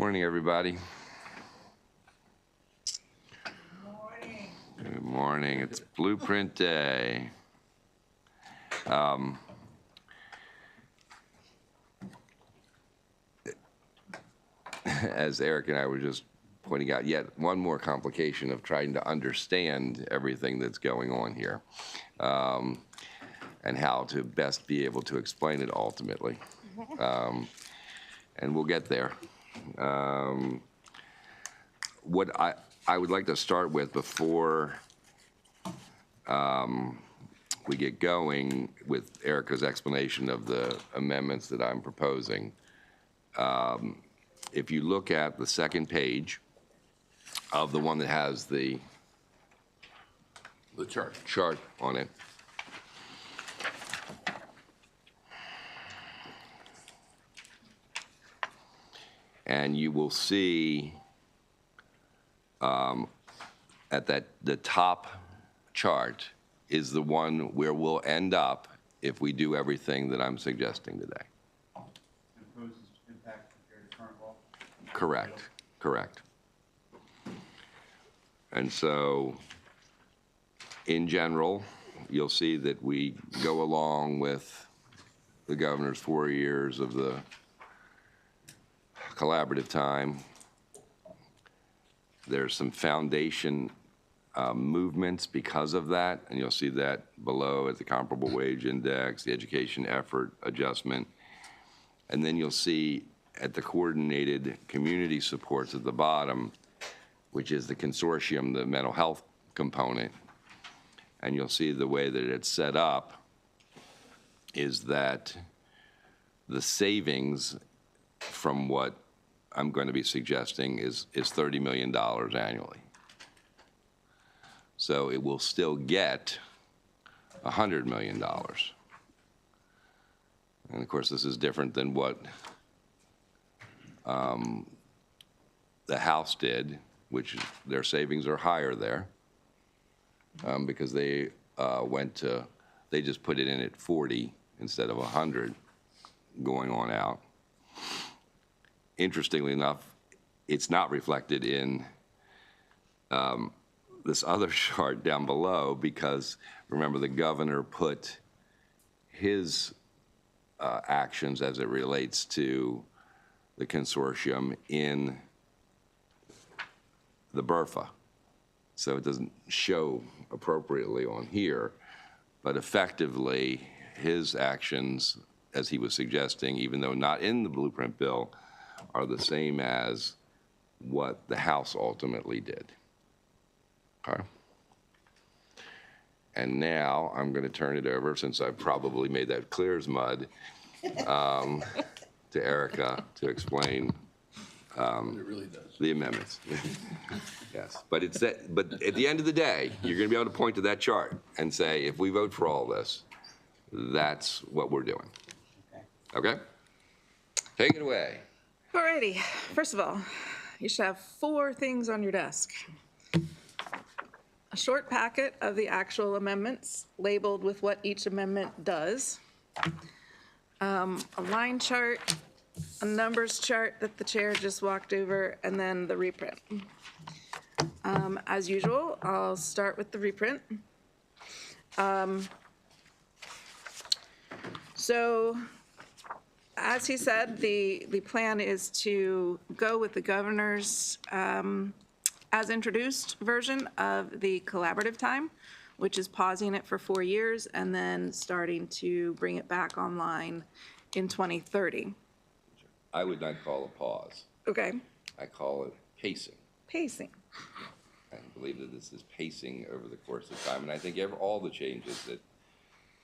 morning, everybody. Good morning. Good morning. It's Blueprint Day. As Eric and I were just pointing out, yet one more complication of trying to understand everything that's going on here, and how to best be able to explain it ultimately. And we'll get there. What I would like to start with before we get going with Erica's explanation of the amendments that I'm proposing. If you look at the second page of the one that has the chart on it, and you will see at the top chart is the one where we'll end up if we do everything that I'm suggesting today. Imposes impact compared to current law? Correct, correct. And so, in general, you'll see that we go along with the governor's 4 years of the collaborative time. There's some foundation movements because of that, and you'll see that below at the comparable wage index, the education effort adjustment. And then you'll see at the coordinated community supports at the bottom, which is the consortium, the mental health component. And you'll see the way that it's set up is that the savings from what I'm going to be suggesting is $30 million annually. So it will still get $100 million. And of course, this is different than what the House did, which their savings are higher there because they they just put it in at 40 instead of 100 going on out. Interestingly enough, it's not reflected in this other chart down below because, remember, the governor put his actions as it relates to the consortium in the BRFA. So it doesn't show appropriately on here, but effectively his actions, as he was suggesting, even though not in the blueprint bill, are the same as what the House ultimately did. Okay. And now I'm going to turn it over, since I've probably made that clear as mud, to Erica to explain It really does. the amendments. Yes, but it's that. But at the end of the day, you're going to be able to point to that chart and say, if we vote for all this, that's what we're doing. Okay? Take it away. Alrighty. First of all, you should have 4 things on your desk. A short packet of the actual amendments labeled with what each amendment does. A line chart, a numbers chart that the chair just walked over, and then the reprint. As usual, I'll start with the reprint. So, as he said, the plan is to go with the governor's as introduced version of the collaborative time, which is pausing it for 4 years and then starting to bring it back online in 2030. I would not call a pause. Okay. I call it pacing. Pacing. I believe that this is pacing over the course of time, and I think all the changes that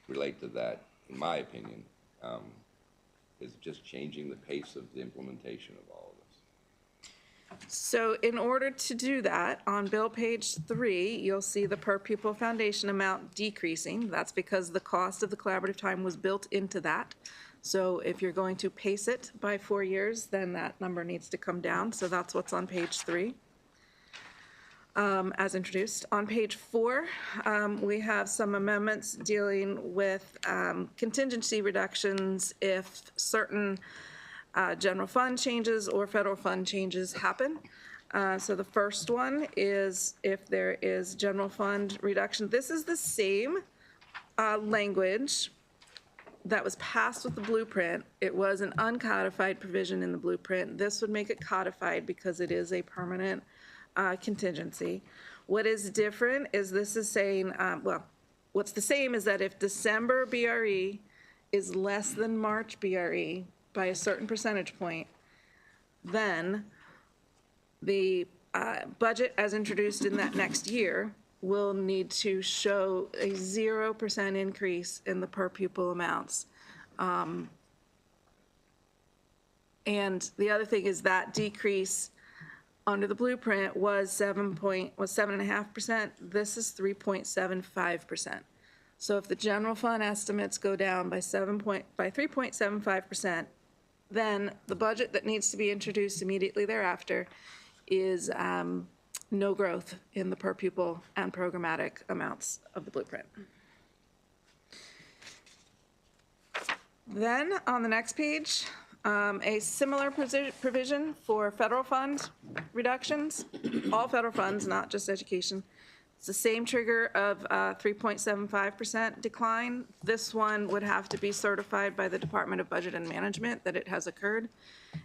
relate to that, in my opinion, is just changing the pace of the implementation of all of this. So in order to do that, on bill page 3, you'll see the per pupil foundation amount decreasing. That's because the cost of the collaborative time was built into that. So if you're going to pace it by 4 years, then that number needs to come down. So that's what's on page 3. As introduced. On page 4, we have some amendments dealing with contingency reductions if certain general fund changes or federal fund changes happen. So the first one is if there is general fund reduction. This is the same language that was passed with the blueprint. It was an uncodified provision in the blueprint. This would make it codified because it is a permanent contingency. What is different is this is saying, well, what's the same is that if December BRE is less than March BRE by a certain percentage point, then the budget as introduced in that next year will need to show a 0% increase in the per pupil amounts. And the other thing is that decrease under the blueprint was 7.5%. This is 3.75%. So if the general fund estimates go down by 3.75%, then the budget that needs to be introduced immediately thereafter is no growth in the per pupil and programmatic amounts of the blueprint. Then on the next page, a similar provision for federal fund reductions, all federal funds, not just education. It's the same trigger of 3.75% decline. This one would have to be certified by the Department of Budget and Management that it has occurred.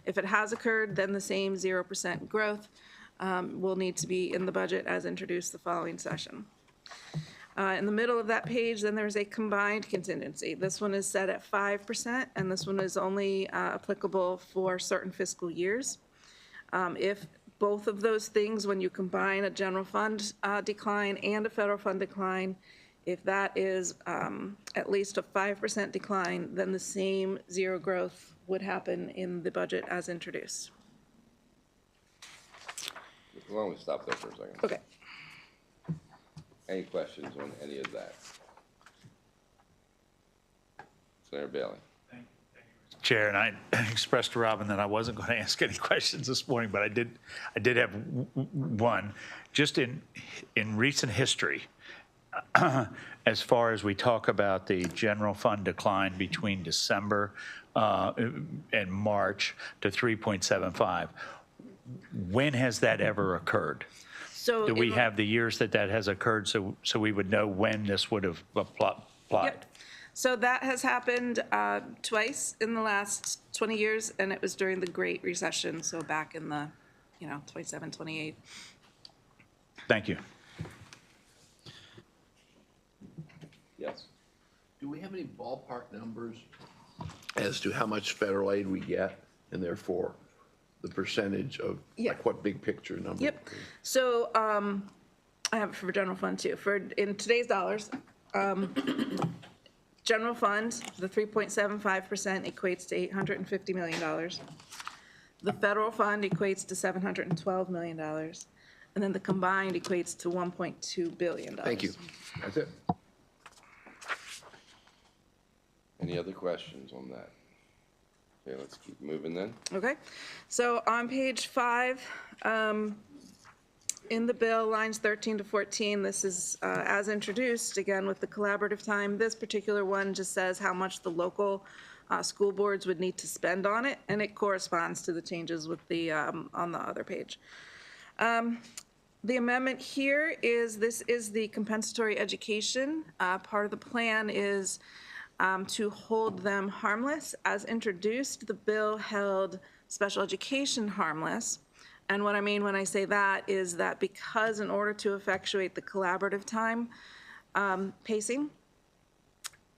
If it has occurred, then the same 0% growth will need to be in the budget as introduced the following session. In the middle of that page, then there's a combined contingency. This one is set at 5%, and this one is only applicable for certain fiscal years. If both of those things, when you combine a general fund decline and a federal fund decline, if that is at least a 5% decline, then the same zero growth would happen in the budget as introduced. Why don't we stop there for a second? Okay. Any questions on any of that? Senator Bailey. Chair, and I expressed to Robin that I wasn't going to ask any questions this morning, but I did have one. Just in recent history, as far as we talk about the general fund decline between December and March to 3.75, when has that ever occurred? So Do we have the years that has occurred so we would know when this would have applied? Yep. So that has happened twice in the last 20 years, and it was during the Great Recession, so back in the, 27, 28. Thank you. Yes. Do we have any ballpark numbers as to how much federal aid we get, and therefore the percentage of, Yeah. like, what big picture number? Yep. So I have it for general fund too. In today's dollars, general fund, the 3.75% equates to $850 million. The federal fund equates to $712 million. And then the combined equates to $1.2 billion. Thank you. That's it. Any other questions on that? Okay, let's keep moving then. Okay, so on page 5, in the bill, lines 13 to 14, this is as introduced, again, with the collaborative time. This particular one just says how much the local school boards would need to spend on it, and it corresponds to the changes with the, on the other page. The amendment here is, this is the compensatory education. Part of the plan is to hold them harmless. As introduced, the bill held special education harmless. And what I mean when I say that is that because in order to effectuate the collaborative time pacing,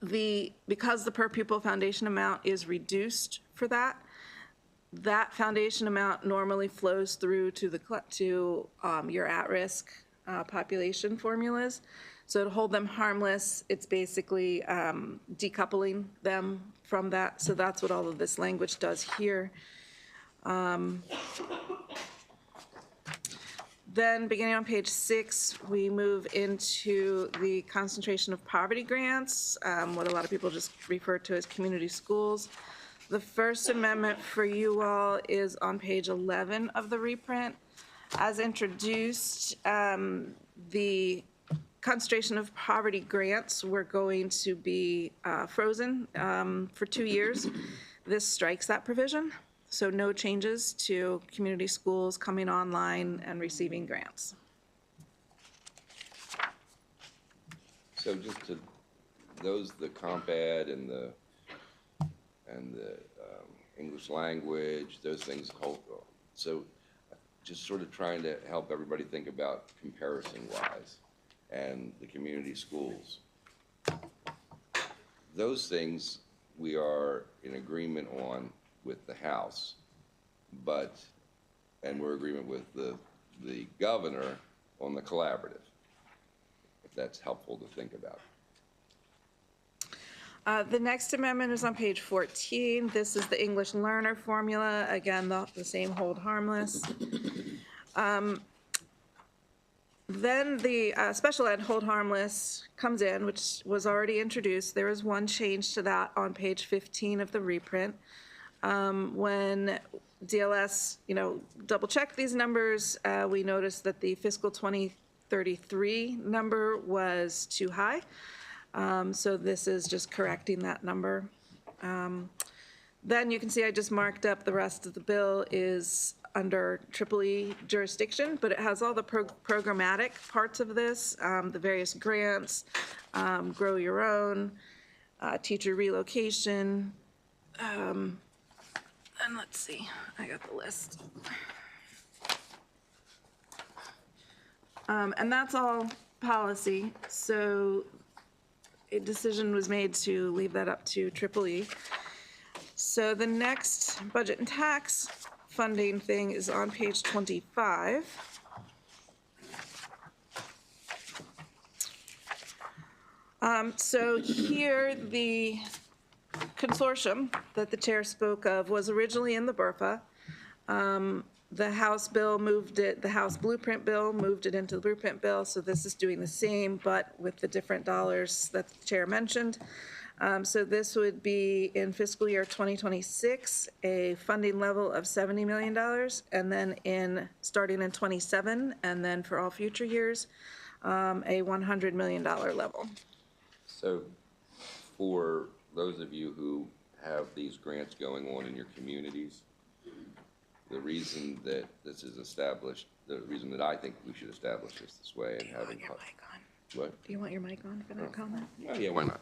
because the per pupil foundation amount is reduced for that, that foundation amount normally flows through to your at-risk population formulas. So to hold them harmless, it's basically decoupling them from that. So that's what all of this language does here. Then beginning on page 6, we move into the concentration of poverty grants, what a lot of people just refer to as community schools. The first amendment for you all is on page 11 of the reprint. As introduced, the concentration of poverty grants were going to be frozen for 2 years. This strikes that provision. So no changes to community schools coming online and receiving grants. So just to, the comp ed and the English language, those things, so just sort of trying to help everybody think about comparison-wise and the community schools. Those things we are in agreement on with the House, and we're in agreement with the governor on the collaborative, if that's helpful to think about. The next amendment is on page 14. This is the English learner formula. Again, the same hold harmless. Then the special ed hold harmless comes in, which was already introduced. There is one change to that on page 15 of the reprint. When DLS, double checked these numbers, we noticed that the fiscal 2033 number was too high. So this is just correcting that number. Then you can see I just marked up the rest of the bill is under EEE jurisdiction, but it has all the programmatic parts of this, the various grants, grow your own, teacher relocation, and let's see, I got the list. And that's all policy, so a decision was made to leave that up to EEE. So the next budget and tax funding thing is on page 25. So here, the consortium that the chair spoke of was originally in the BRFA. The House bill moved it, the House blueprint bill moved it into the blueprint bill, so this is doing the same, but with the different dollars that the chair mentioned. So this would be in fiscal year 2026, a funding level of $70 million, and then starting in 27, and then for all future years, a $100 million level. So for those of you who have these grants going on in your communities, the reason that this is established, the reason that I think we should establish this way and having. Do you want your mic on? What? Do you want your mic on for that comment? Oh, yeah, why not?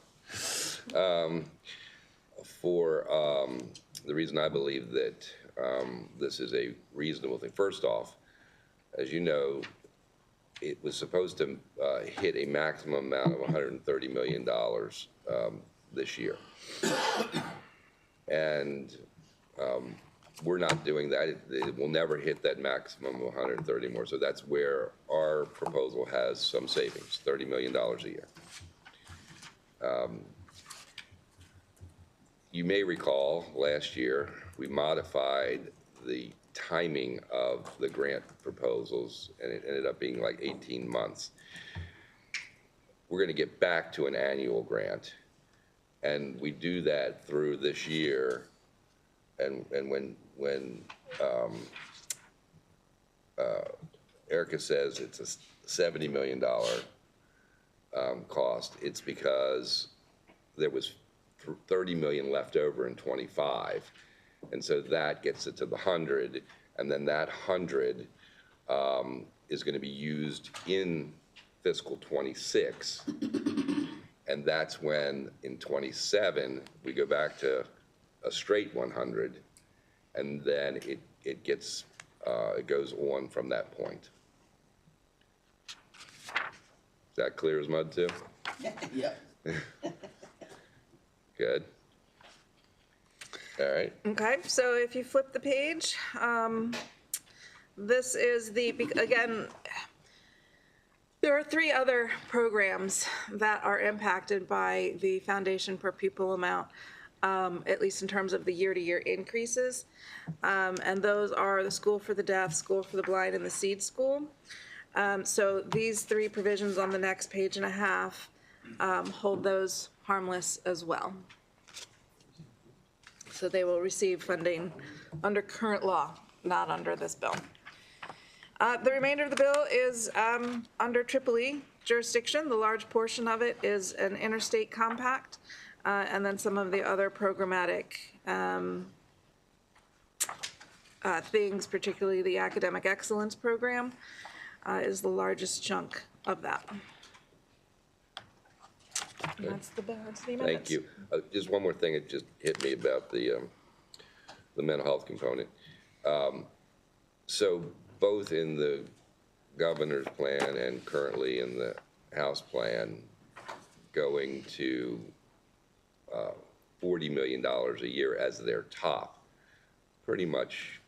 The reason I believe that this is a reasonable thing, first off, as you know, it was supposed to hit a maximum amount of $130 million this year. And we're not doing that. It will never hit that maximum of 130 more. So that's where our proposal has some savings, $30 million a year. You may recall last year we modified the timing of the grant proposals, and it ended up being like 18 months. We're going to get back to an annual grant, and we do that through this year. And when Erica says it's a $70 million cost, it's because there was 30 million left over in 25, and so that gets it to the 100, and then that 100 is going to be used in fiscal 26, and that's when in 27 we go back to a straight 100, and then it goes on from that point. Is that clear as mud too? Yeah. Good. All right. Okay, so if you flip the page, this is again, there are 3 other programs that are impacted by the foundation per pupil amount, at least in terms of the year-to-year increases. And those are the School for the Deaf, School for the Blind, and the Seed School. So these 3 provisions on the next page and a half hold those harmless as well. So they will receive funding under current law, not under this bill. The remainder of the bill is under EEE jurisdiction. The large portion of it is an interstate compact, and then some of the other programmatic things, particularly the Academic Excellence Program, is the largest chunk of that. And that's the amendments. Thank you. Just one more thing, it just hit me about the mental health component. So both in the governor's plan and currently in the House plan, going to $40 million a year as their top pretty much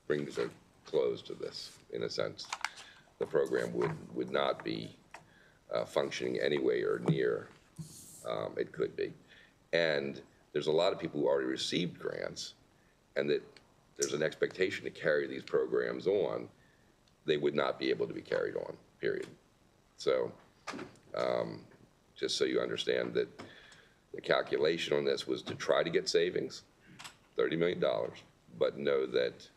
brings a close to this, in a sense. The program would not be functioning anywhere near it could be. And there's a lot of people who already received grants, and that there's an expectation to carry these programs on. They would not be able to be carried on, period. So just so you understand that the calculation on this was to try to get savings, $30 million, but know that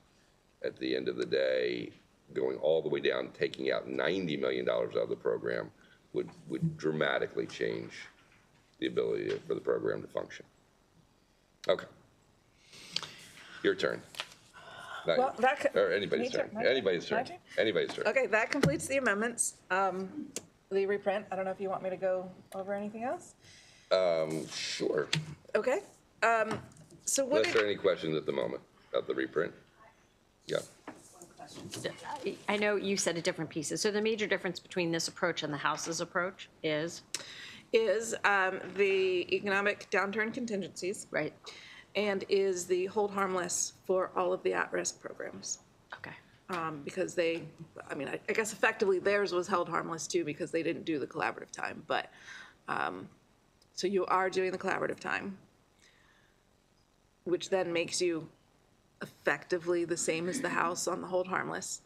at the end of the day, going all the way down, taking out $90 million out of the program would dramatically change the ability for the program to function. Okay. Your turn. Not Well, yours. Or anybody's Me turn. turn, my turn, Anybody's my turn. turn? Anybody's turn. Okay, that completes the amendments. The reprint, I don't know if you want me to go over anything else? Sure. Okay. So what Unless there are any questions at the moment about the reprint? Yeah. I know you said a different pieces. So the major difference between this approach and the House's approach is, is the economic downturn contingencies right? and is the hold harmless for all of the at-risk programs. Okay. Because they, I mean, I guess effectively theirs was held harmless too because they didn't do the collaborative time. But, so you are doing the collaborative time, which then makes you effectively the same as the House on the hold harmless,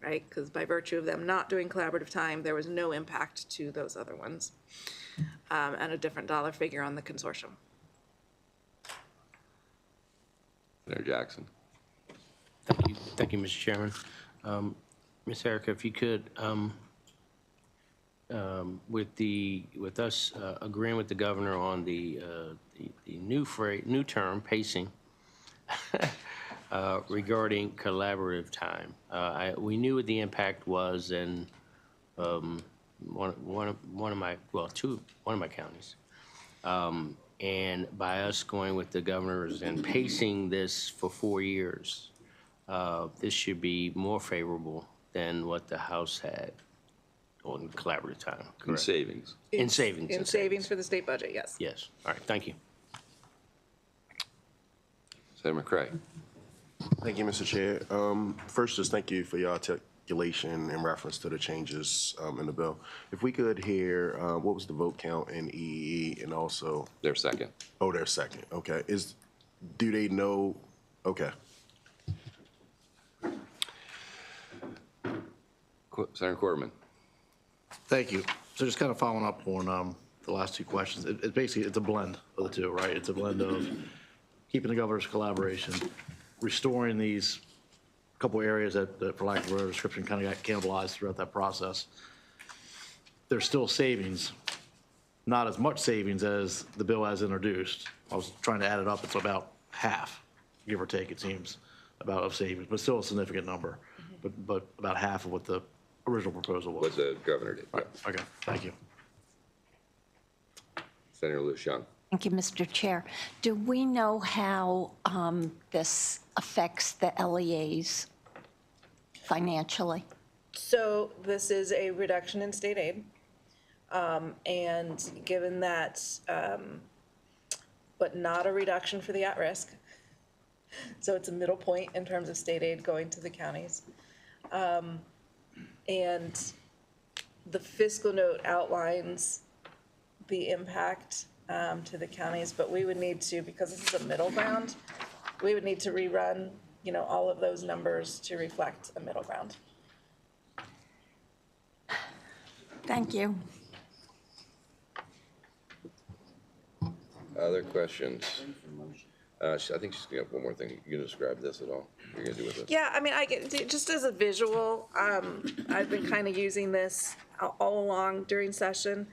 right? Because by virtue of them not doing collaborative time, there was no impact to those other ones. And a different dollar figure on the consortium. Senator Jackson. Thank you, Mr. Chairman. Ms. Erica, if you could, with us agreeing with the governor on the new term, pacing, regarding collaborative time. We knew what the impact was in one of my counties. And by us going with the governors and pacing this for 4 years, this should be more favorable than what the House had on collaborative time. In Correct? savings. In savings. In savings for the state budget, yes. Yes. All right. Thank you. Senator McCray. Thank you, Mr. Chair. First, just thank you for your articulation in reference to the changes in the bill. If we could hear what was the vote count in EEE and also, Their second. oh, their second. Okay. Do they know? Okay. Senator Corderman. Thank you. So just kind of following up on the last two questions. It basically, it's a blend of the two, right? It's a blend of keeping the governor's collaboration, restoring these couple areas that, for lack of a better description, kind of got cannibalized throughout that process. There's still savings, not as much savings as the bill has introduced. I was trying to add it up. It's about half, give or take, it seems, of savings, but still a significant number. But about half of what the original proposal was. What the governor did. Right. Okay, thank you. Senator Lewis Young. Thank you, Mr. Chair. Do we know how this affects the LEAs financially? So this is a reduction in state aid. And given that, but not a reduction for the at-risk. So it's a middle point in terms of state aid going to the counties. And the fiscal note outlines the impact to the counties, but we would need to, because this is a middle ground, we would need to rerun, all of those numbers to reflect a middle ground. Thank you. Other questions? I think she's gonna have one more thing. You gonna describe this at all? You're gonna do with this? Yeah, I mean, just as a visual, I've been kind of using this all along during session.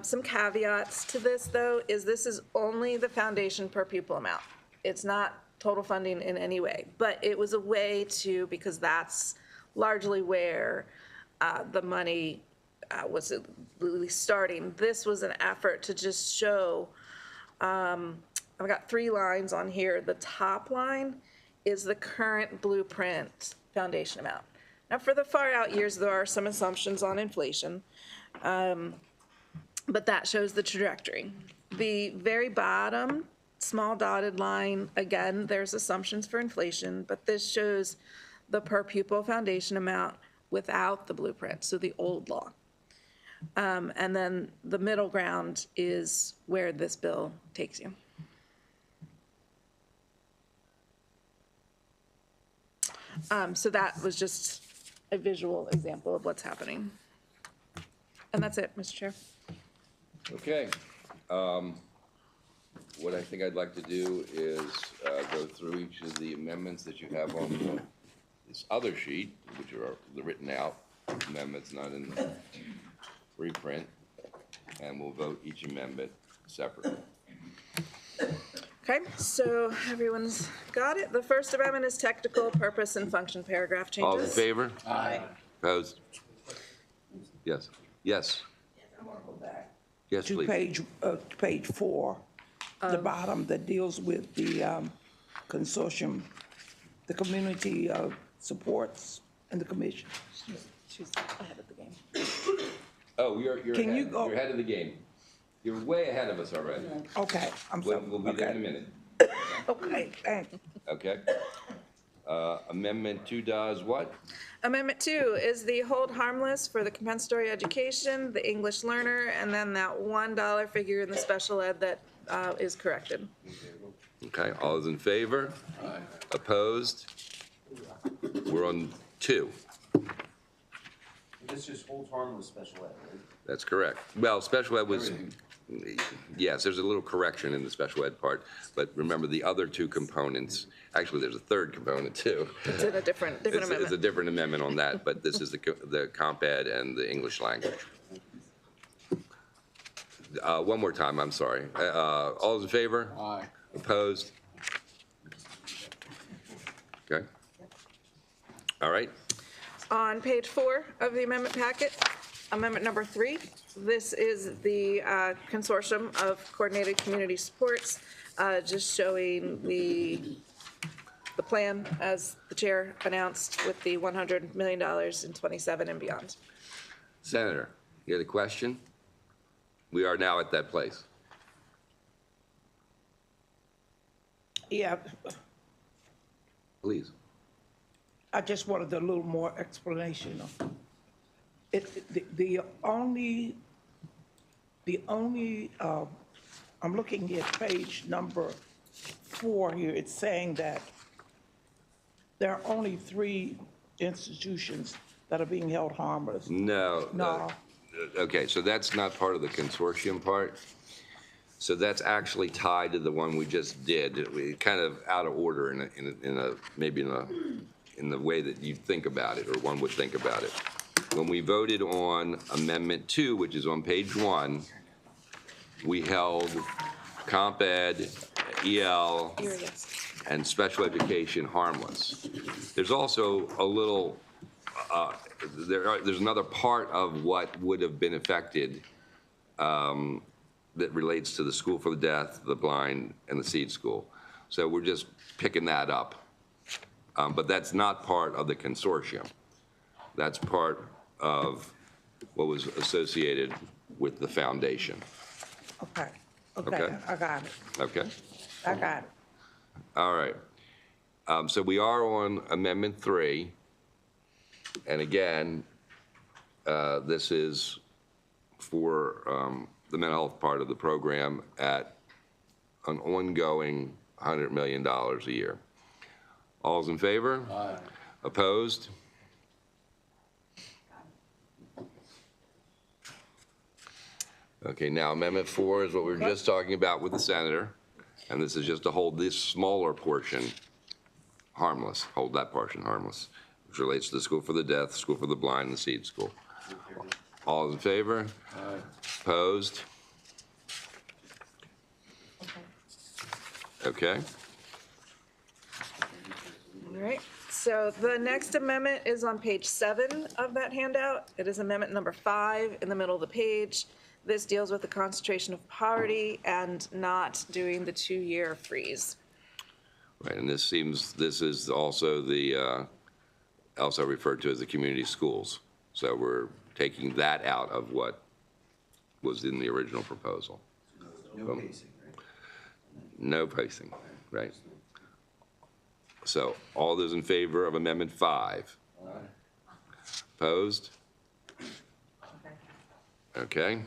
Some caveats to this, though, is this is only the foundation per pupil amount. It's not total funding in any way, but it was a way to, because that's largely where the money was really starting. This was an effort to just show, I've got 3 lines on here. The top line is the current blueprint foundation amount. Now, for the far out years, there are some assumptions on inflation, but that shows the trajectory. The very bottom, small dotted line, again, there's assumptions for inflation, but this shows the per pupil foundation amount without the blueprint, so the old law. And then the middle ground is where this bill takes you. So that was just a visual example of what's happening. And that's it, Mr. Chair. Okay. What I think I'd like to do is go through each of the amendments that you have on this other sheet, which are the written out amendments, not in the reprint, and we'll vote each amendment separately. Okay, so everyone's got it. The first amendment is technical purpose and function paragraph changes. All in favor? Aye. Opposed? Yes. Yes. I want to go back Yes, to please. page 4, the bottom that deals with the consortium, the community supports and the commission. She's ahead of the game. Oh, you're Can ahead. you go- You're ahead of the game. You're way ahead of us already. Okay, I'm sorry. We'll be there in a minute. Okay, thanks. Okay. Amendment 2 does what? Amendment 2 is the hold harmless for the compensatory education, the English learner, and then that $1 figure in the special ed that is corrected. Okay, all those in favor? Aye. Opposed? We're on 2. This just holds harmless special ed, right? That's correct. Well, special ed was, yes, there's a little correction in the special ed part, but remember the other 2 components, actually, there's a third component too. It's in a different amendment. It's a different amendment on that, but this is the comp ed and the English language. One more time, I'm sorry. All those in favor? Aye. Opposed? Okay. All right. On page 4 of the amendment packet, amendment number 3, this is the consortium of coordinated community supports, just showing the plan as the chair announced with the $100 million in 27 and beyond. Senator, you had a question? We are now at that place. Yeah, Please. I just wanted a little more explanation. The only, I'm looking at page number 4 here, it's saying that there are only 3 institutions that are being held harmless. No. No. Okay, so that's not part of the consortium part. So that's actually tied to the one we just did. We kind of out of order in the way that you think about it, or one would think about it. When we voted on Amendment 2, which is on page 1, we held comp ed, EL, Here it is. and special education harmless. There's also a little, there's another part of what would have been affected that relates to the School for the Deaf, the Blind, and the Seed School. So we're just picking that up. But that's not part of the consortium. That's part of what was associated with the foundation. Okay, Okay. okay, I got it, Okay? I got it. All right. So we are on Amendment 3. And again, this is for the mental health part of the program at an ongoing $100 million a year. All's in favor? Aye. Opposed? Okay, now Amendment 4 is what we were just talking about with the senator. And this is just to hold this smaller portion harmless, hold that portion harmless, which relates to the School for the Deaf, School for the Blind, and the Seed School. All in favor? Aye. Opposed? Okay. All right, so the next amendment is on page 7 of that handout. It is amendment number 5 in the middle of the page. This deals with the concentration of poverty and not doing the 2-year freeze. Right, and this is also also referred to as the community schools. So we're taking that out of what was in the original proposal. No pacing, right? No pacing, right? So all those in favor of Amendment 5? Opposed? Okay.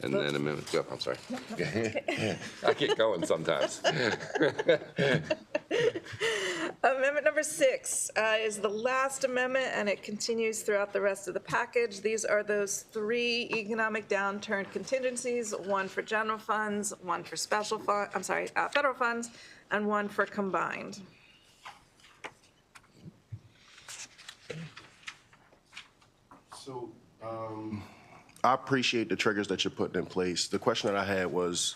And then Amendment, oh, I'm sorry. I get going sometimes. Amendment number 6 is the last amendment, and it continues throughout the rest of the package. These are those 3 economic downturn contingencies, 1 for general funds, 1 for federal funds, and 1 for combined. So, I appreciate the triggers that you're putting in place. The question that I had was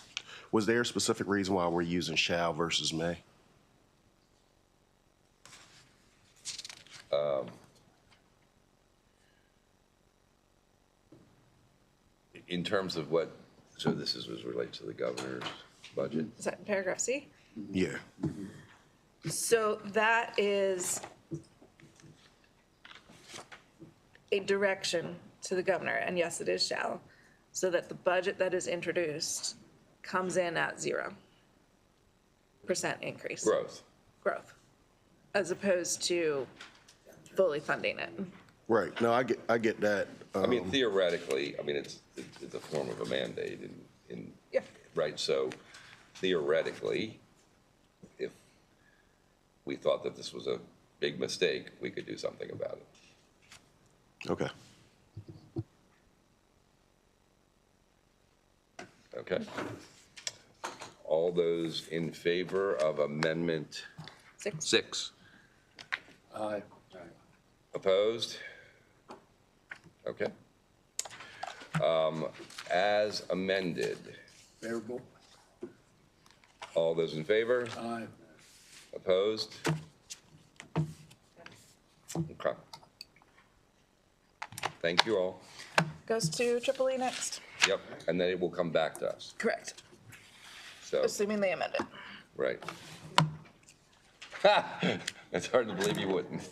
there a specific reason why we're using shall versus may? In terms of what, so this relates to the governor's budget? Is that in paragraph C? Yeah. So that is a direction to the governor, and yes, it is shall, so that the budget that is introduced comes in at 0% increase. Growth, as opposed to fully funding it. Right. No, I get that. I mean, theoretically, I mean, it's a form of a mandate Yeah. right? So theoretically, if we thought that this was a big mistake, we could do something about it. Okay. Okay. All those in favor of Amendment 6? Aye. Opposed? Okay. As amended, Favorable? all those in favor? Aye. Opposed? Okay. Thank you all. Goes to Triple E next. Yep, and then it will come back to us. Correct. So, Assuming they amend it. right. It's hard to believe you wouldn't.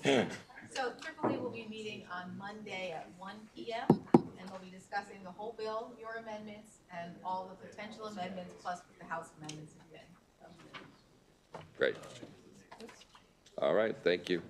So Triple E will be meeting on Monday at 1 PM, and they'll be discussing the whole bill, your amendments, and all the potential amendments, plus what the House amendments have been. Great. All right, thank you.